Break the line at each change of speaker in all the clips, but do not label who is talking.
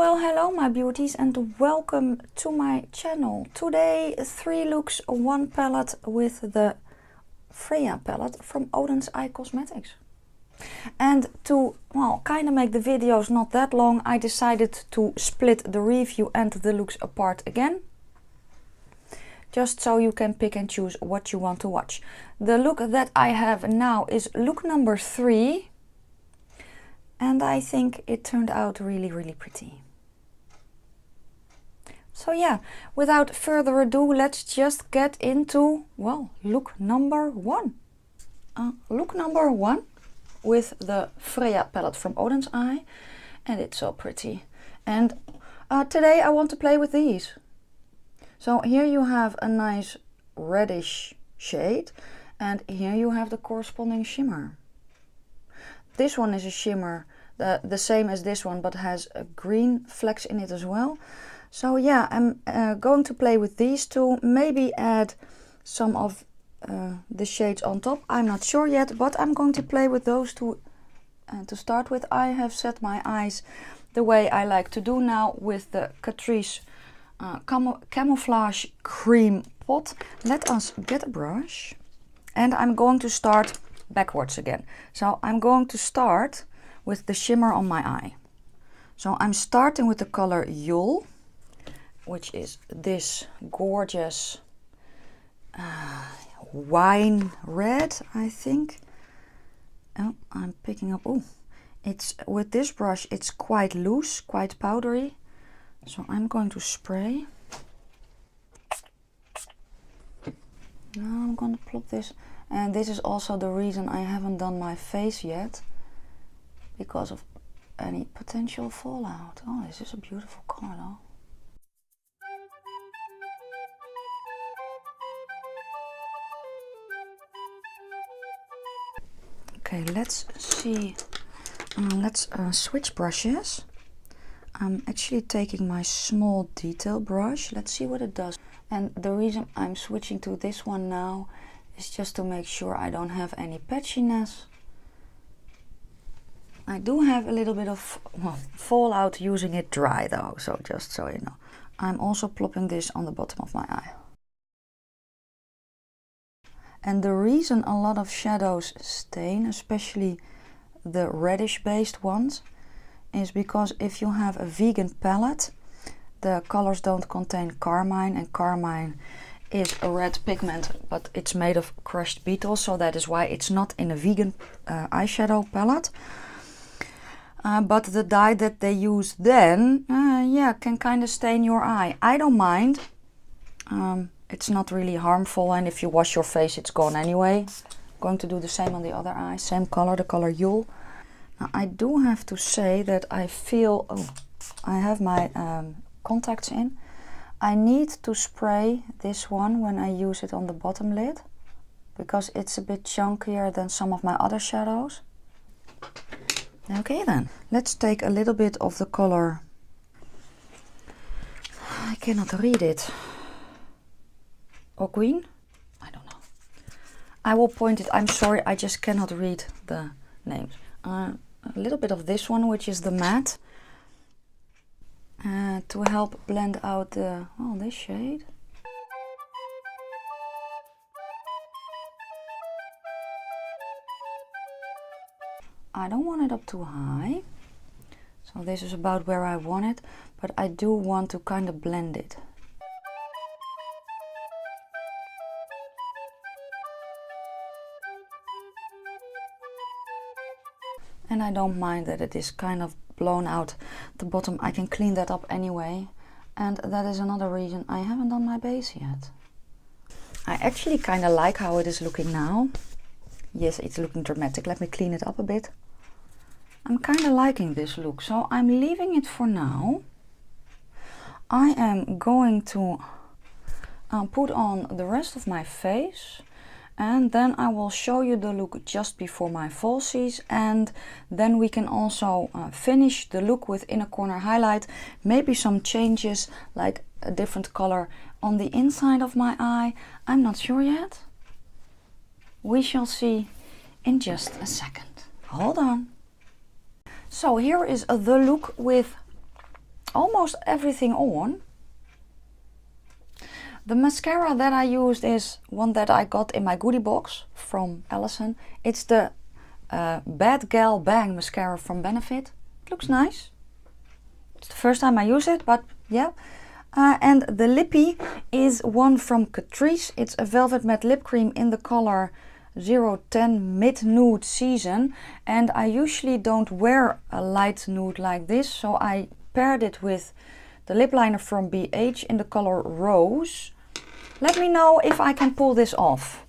Well, hello my beauties and welcome to my channel. Today 3 looks, 1 palette with the FREYA palette from Oden's Eye Cosmetics. And to, well, kind of make the videos not that long, I decided to split the review and the looks apart again. Just so you can pick and choose what you want to watch. The look that I have now is look number 3. And I think it turned out really pretty. So yeah, without further ado, let's just get into, well, look number 1. Look number 1 with the FREYA palette from Oden's Eye. And it's so pretty. And today I want to play with these. So here you have a nice reddish shade. And here you have the corresponding shimmer. This one is a shimmer, the same as this one, but has a green flecks in it as well. So yeah, I'm going to play with these two, maybe add some of the shades on top. I'm not sure yet, but I'm going to play with those two. And to start with, I have set my eyes the way I like to do now with the Catrice Camouflage Cream Pot. Let us get a brush. And I'm going to start backwards again. So I'm going to start with the shimmer on my eye. So I'm starting with the color Yule, which is this gorgeous wine red, I think. Oh, I'm picking up, oh, it's with this brush, it's quite loose, quite powdery. So I'm going to spray. Now I'm going to plop this. And this is also the reason I haven't done my face yet, because of any potential fallout. Oh, this is a beautiful color though. Okay, let's see. Let's switch brushes. I'm actually taking my small detail brush. Let's see what it does. And the reason I'm switching to this one now is just to make sure I don't have any patchiness. I do have a little bit of, well, fallout using it dry though, so just so you know. I'm also plopping this on the bottom of my eye. And the reason a lot of shadows stain, especially the reddish based ones, is because if you have a vegan palette, the colors don't contain carmine, and carmine is a red pigment, but it's made of crushed beetles, so that is why it's not in a vegan eyeshadow palette. But the dye that they use then, yeah, can kind of stain your eye. I don't mind. It's not really harmful, and if you wash your face, it's gone anyway. I'm going to do the same on the other eye, same color, the color Yule. Now, I do have to say that I feel, oh, I have my contacts in. I need to spray this one when I use it on the bottom lid, because it's a bit chunkier than some of my other shadows. Okay then, let's take a little bit of the color, I cannot read it, or green? I don't know. I will point it, I'm sorry, I just cannot read the names. A little bit of this one, which is the matte, to help blend out the, oh, this shade. I don't want it up too high, so this is about where I want it, but I do want to kind of blend it. And I don't mind that it is kind of blown out the bottom. I can clean that up anyway, and that is another reason I haven't done my base yet. I actually kind of like how it is looking now. Yes, it's looking dramatic. Let me clean it up a bit. I'm kind of liking this look, so I'm leaving it for now. I am going to put on the rest of my face, and then I will show you the look just before my falsies, and then we can also finish the look with inner corner highlight, maybe some changes like a different color on the inside of my eye. I'm not sure yet. We shall see in just a second. Hold on. So here is the look with almost everything on. The mascara that I used is one that I got in my goodie box from Allison. It's the Bad Gal Bang mascara from Benefit. It looks nice. It's the first time I use it, but yeah. And the lippy is one from Catrice. It's a velvet matte lip cream in the color 010 Mid Nude Season. And I usually don't wear a light nude like this, so I paired it with the lip liner from BH in the color Rose. Let me know if I can pull this off,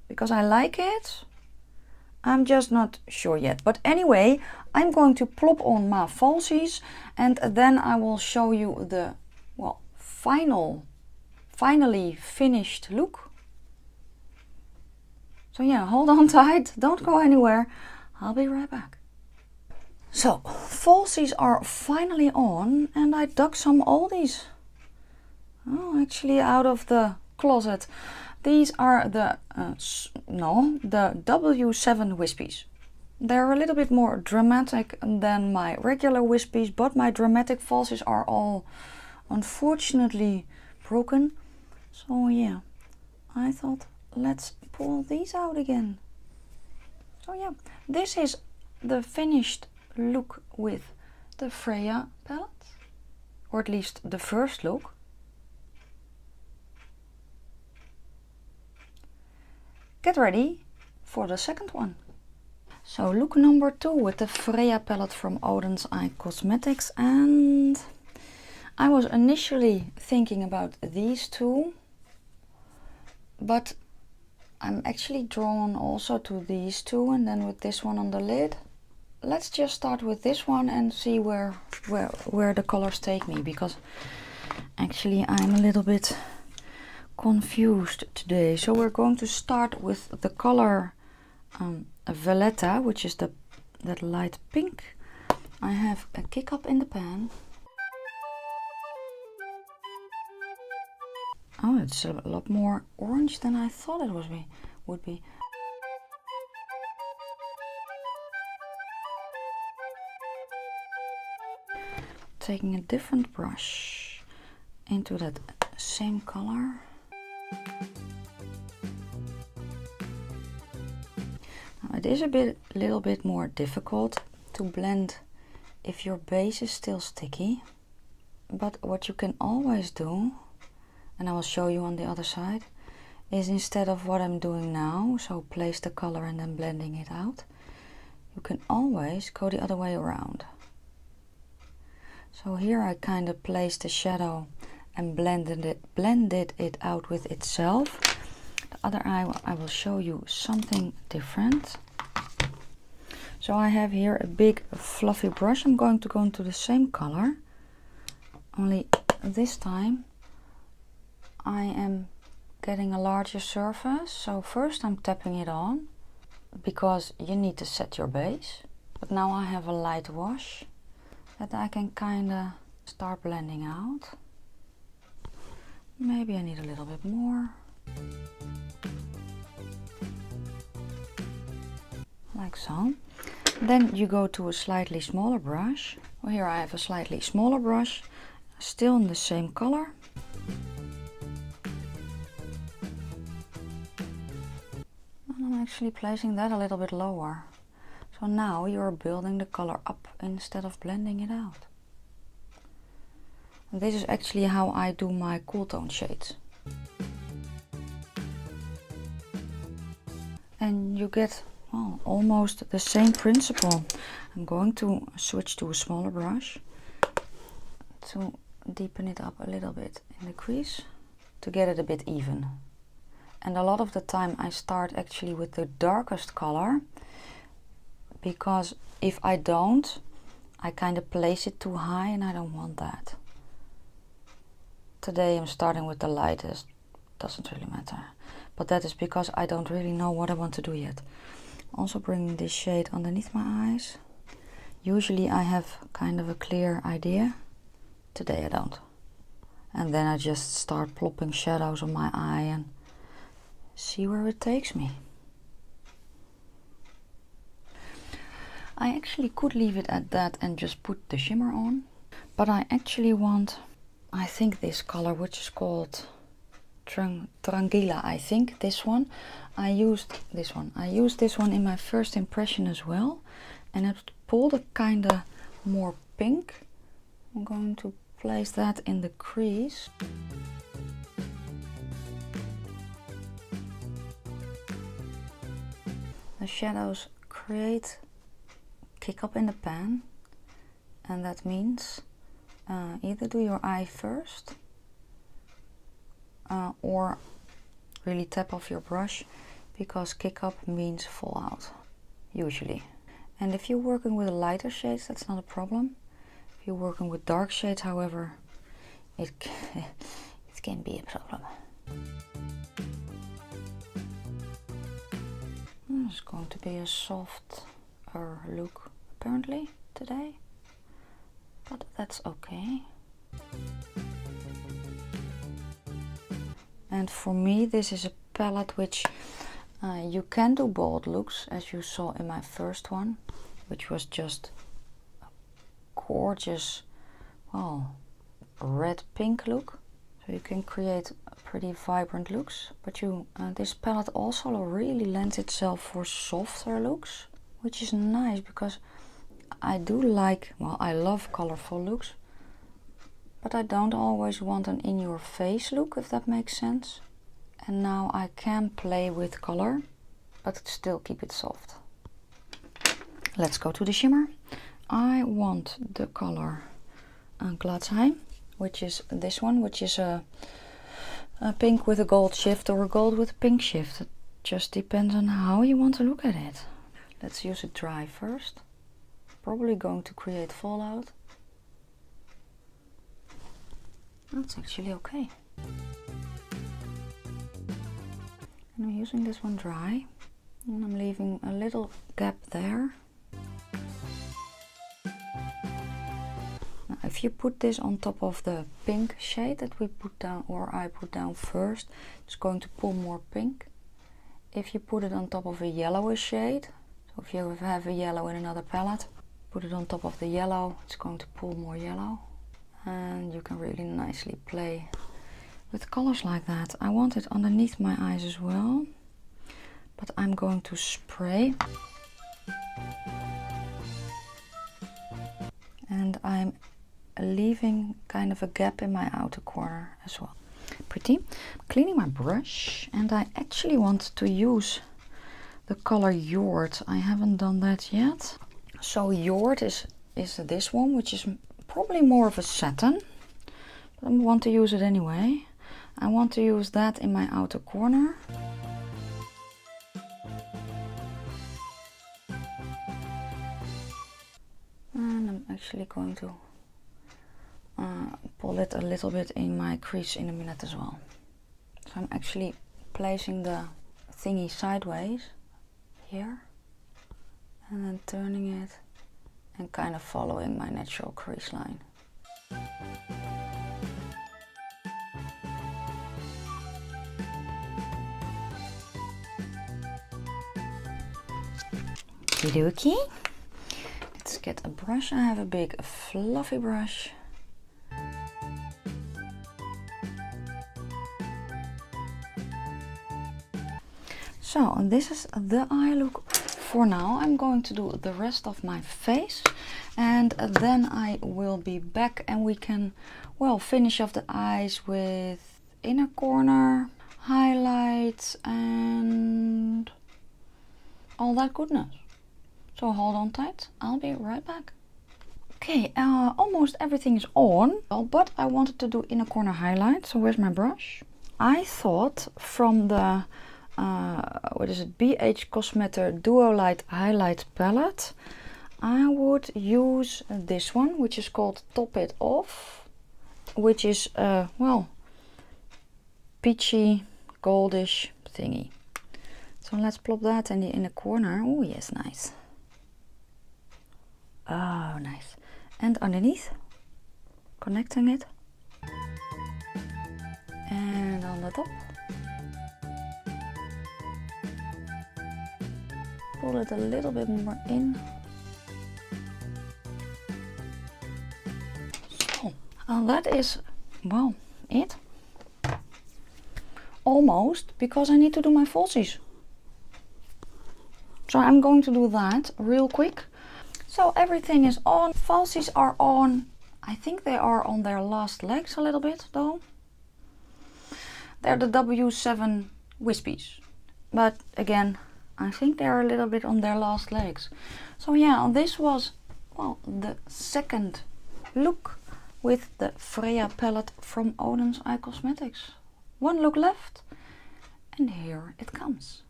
because I like it. I'm just not sure yet. But anyway, I'm going to plop on my falsies and then I will show you the, well, finally finished look. So yeah, hold on tight, don't go anywhere. I'll be right back. So, falsies are finally on and I dug some oldies. Oh, actually out of the closet. These are the, the W7 wispies. They're a little bit more dramatic than my regular wispies, but my dramatic falsies are all unfortunately broken. So yeah, I thought let's pull these out again. So yeah, this is the finished look with the FREYA palette, or at least the first look. Get ready for the second one. So look number 2 with the FREYA palette from Oden's Eye Cosmetics, and I was initially thinking about these two, but I'm actually drawn also to these two, and then with this one on the lid. Let's just start with this one and see where the colors take me, because actually I'm a little bit confused today. So we're going to start with the color Valletta, which is that light pink. I have a kick up in the pan. Oh, it's a lot more orange than I thought it would be. Taking a different brush into that same color. Now it is a little bit more difficult to blend if your base is still sticky, but what you can always do, and I will show you on the other side, is instead of what I'm doing now, so place the color and then blending it out, you can always go the other way around. So here I kind of placed the shadow and blended it out with itself. The other eye I will show you something different. So I have here a big fluffy brush. I'm going to go into the same color, only this time I am getting a larger surface. So first I'm tapping it on, because you need to set your base. But now I have a light wash that I can kind of start blending out. Maybe I need a little bit more. Like so. Then you go to a slightly smaller brush. Well, here I have a slightly smaller brush, still in the same color. And I'm actually placing that a little bit lower. So now you're building the color up instead of blending it out. And this is actually how I do my cool tone shades. And you get, well, almost the same principle. I'm going to switch to a smaller brush to deepen it up a little bit in the crease to get it a bit even. And a lot of the time I start actually with the darkest color, because if I don't, I kind of place it too high and I don't want that. Today I'm starting with the lightest, doesn't really matter. But that is because I don't really know what I want to do yet. Also bringing this shade underneath my eyes. Usually I have kind of a clear idea. Today I don't. And then I just start plopping shadows on my eye and see where it takes me. I actually could leave it at that and just put the shimmer on, But I actually want, I think this color, which is called Tranquila, I think, this one. I used this one. I used this one in my first impression as well. And it pulled a kind of more pink. I'm going to place that in the crease. The shadows kick up in the pan, and that means either do your eye first or really tap off your brush, because kick up means fall out, usually. And if you're working with lighter shades, that's not a problem. If you're working with dark shades, however, it can be a problem. It's going to be a softer look apparently today, but that's okay. And for me, this is a palette which you can do bold looks, as you saw in my first one, which was just a gorgeous, well, red pink look. So you can create pretty vibrant looks, but this palette also really lends itself for softer looks, which is nice, because I do like, well, I love colorful looks, but I don't always want an in-your-face look, if that makes sense. And now I can play with color, but still keep it soft. Let's go to the shimmer. I want the color Glatzheim, which is this one, which is a pink with a gold shift or a gold with a pink shift. It just depends on how you want to look at it. Let's use it dry first. Probably going to create fallout. That's actually okay. And I'm using this one dry, and I'm leaving a little gap there. Now, if you put this on top of the pink shade that we put down, or I put down first, it's going to pull more pink. If you put it on top of a yellowish shade, so if you have a yellow in another palette, put it on top of the yellow, it's going to pull more yellow. And you can really nicely play with colors like that. I want it underneath my eyes as well, but I'm going to spray. And I'm leaving kind of a gap in my outer corner as well. Pretty. I'm cleaning my brush, and I actually want to use the color Yord. I haven't done that yet. So Yord is this one, which is probably more of a satin, but I want to use it anyway. I want to use that in my outer corner. And I'm actually going to pull it a little bit in my crease in a minute as well. So I'm actually placing the thingy sideways here, and then turning it and kind of following my natural crease line. Okey-dokey. Let's get a brush. I have a big fluffy brush. So this is the eye look for now. I'm going to do the rest of my face, and then I will be back and we can, well, finish off the eyes with inner corner, highlights, and all that goodness. So hold on tight, I'll be right back. Okay, almost everything is on, but I wanted to do inner corner highlight. So where's my brush? I thought from the what is it, BH Cosmetic Duo Light Highlight Palette, I would use this one, which is called Top It Off, which is well, peachy, goldish thingy. So let's plop that in the inner corner. Oh yes, nice. Oh, nice. And underneath, connecting it. And on the top. Pull it a little bit more in. That is, well, it. Almost, because I need to do my falsies. So I'm going to do that real quick. So everything is on. Falsies are on. I think they are on their last legs a little bit though. They're the W7 wispies. But again, I think they're a little bit on their last legs. So yeah, this was, well, the second look with the FREYA palette from Oden's Eye Cosmetics. One look left, and here it comes.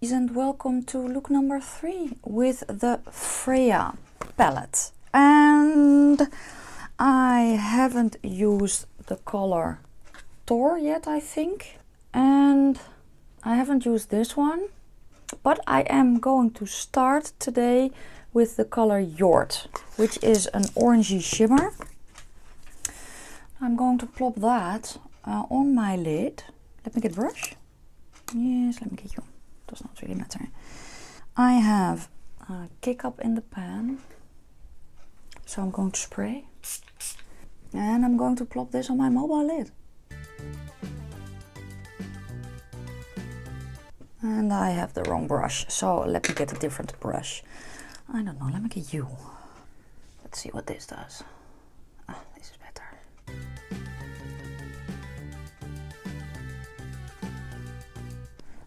And welcome to look number 3 with the FREYA palette. And I haven't used the color Tor yet, I think. And I haven't used this one. But I am going to start today with the color Yort, which is an orangey shimmer. I'm going to plop that on my lid. Let me get a brush. Yes, let me get you. Does not really matter. I have a kick up in the pan. So I'm going to spray. And I'm going to plop this on my mobile lid. And I have the wrong brush, so let me get a different brush. I don't know, let me get you. Let's see what this does. Ah, this is better.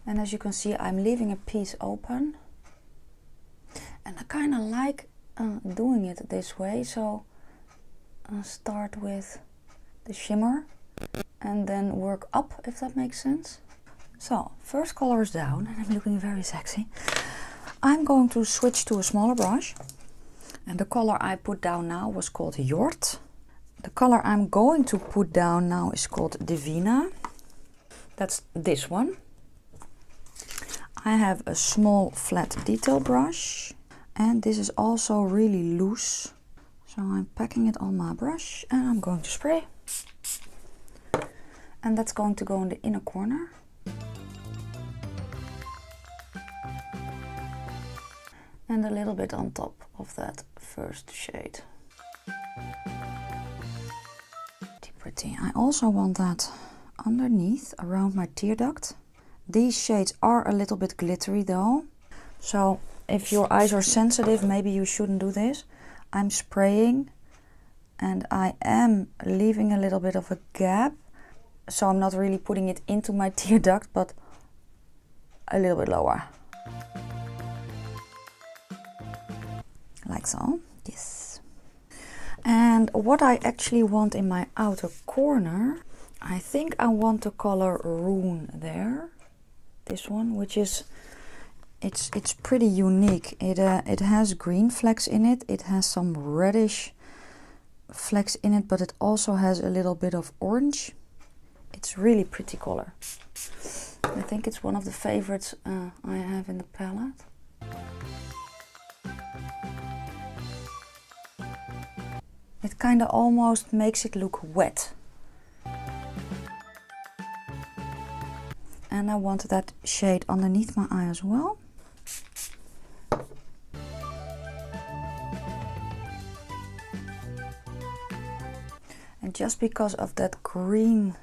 And as you can see, I'm leaving a piece open. And I kind of like doing it this way, so I'll start with the shimmer and then work up, if that makes sense. So, first color is down, and I'm looking very sexy. I'm going to switch to a smaller brush. And the color I put down now was called Yort. The color I'm going to put down now is called Divina. That's this one. I have a small flat detail brush. And this is also really loose. So I'm packing it on my brush and I'm going to spray. And that's going to go in the inner corner. And a little bit on top of that first shade. Pretty. I also want that underneath, around my tear duct. These shades are a little bit glittery though. So if your eyes are sensitive, maybe you shouldn't do this. I'm spraying and I am leaving a little bit of a gap. So I'm not really putting it into my tear duct, but a little bit lower. Like so, yes. And what I actually want in my outer corner, I think I want the color Rune there. This one, which is, it's pretty unique. It has green flecks in it. It has some reddish flecks in it, but it also has a little bit of orange. It's really pretty color. I think it's one of the favorites I have in the palette. It kind of almost makes it look wet. And I want that shade underneath my eye as well. And just because of that green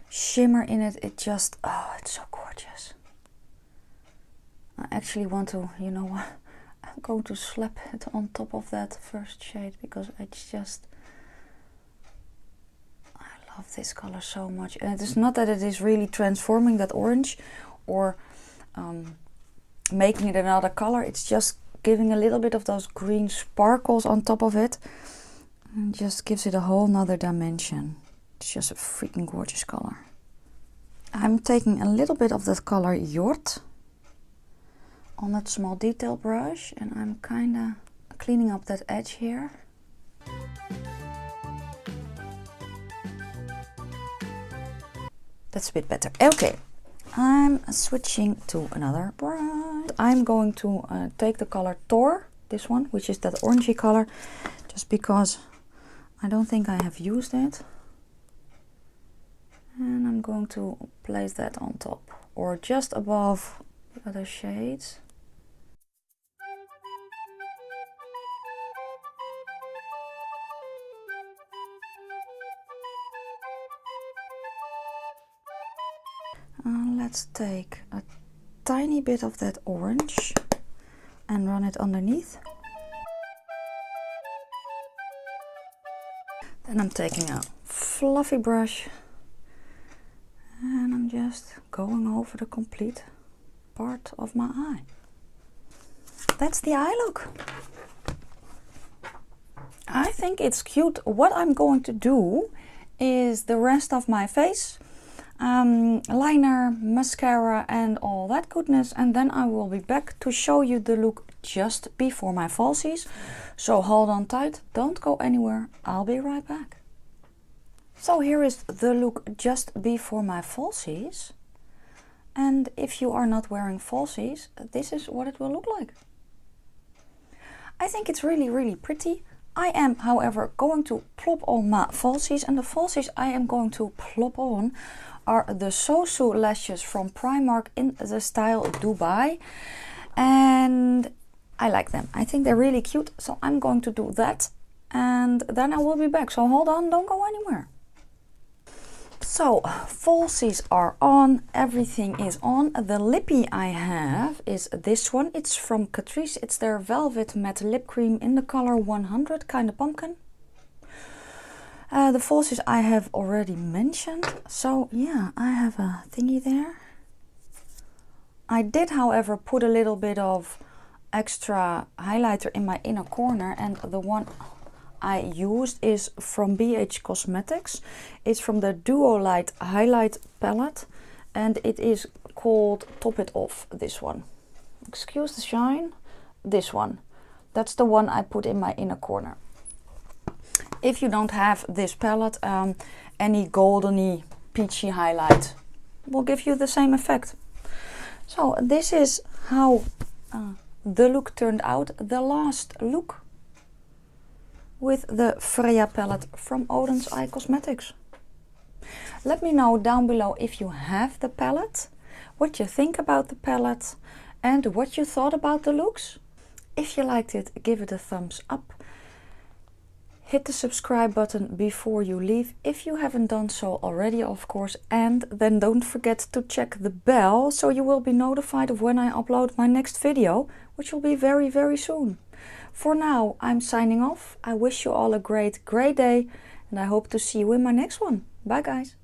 shimmer in it, it just, oh, it's so gorgeous. I actually want to, you know what? I'm going to slap it on top of that first shade because it's just, I love this color so much. And it is not that it is really transforming that orange or making it another color. It's just giving a little bit of those green sparkles on top of it and just gives it a whole nother dimension. It's just a freaking gorgeous color. I'm taking a little bit of that color Yort on that small detail brush and I'm kind of cleaning up that edge here. That's a bit better. Okay, I'm switching to another brush. I'm going to take the color Tor, this one, which is that orangey color, just because I don't think I have used it. And I'm going to place that on top or just above the other shades. Let's take a tiny bit of that orange and run it underneath. Then I'm taking a fluffy brush and I'm just going over the complete part of my eye. That's the eye look. I think it's cute. What I'm going to do is the rest of my face, liner, mascara and all that goodness, and then I will be back to show you the look just before my falsies. So hold on tight, don't go anywhere, I'll be right back. So here is the look just before my falsies, and if you are not wearing falsies, this is what it will look like. I think it's really pretty. I am, however, going to plop on my falsies, and the falsies I am going to plop on are the Sosu lashes from Primark in the style Dubai, and I like them. I think they're really cute, so I'm going to do that and then I will be back. So hold on, don't go anywhere. So falsies are on, everything is on. The lippy I have is this one. It's from Catrice. It's their Velvet Matte Lip Cream in the color 100, kind of pumpkin. The falsies I have already mentioned. So yeah, I have a thingy there. I did, however, put a little bit of extra highlighter in my inner corner, and the one I used is from BH Cosmetics. It's from the Duo Light Highlight Palette, and it is called Top It Off, this one. Excuse the shine, this one. That's the one I put in my inner corner. If you don't have this palette, any goldeny, peachy highlight will give you the same effect. So this is how the look turned out, the last look with the FREYA palette from Oden's Eye Cosmetics. Let me know down below if you have the palette, what you think about the palette, and what you thought about the looks. If you liked it, give it a thumbs up. Hit the subscribe button before you leave, if you haven't done so already, of course, and then don't forget to check the bell so you will be notified of when I upload my next video, which will be very soon. For now, I'm signing off. I wish you all a great day, and I hope to see you in my next one. Bye guys!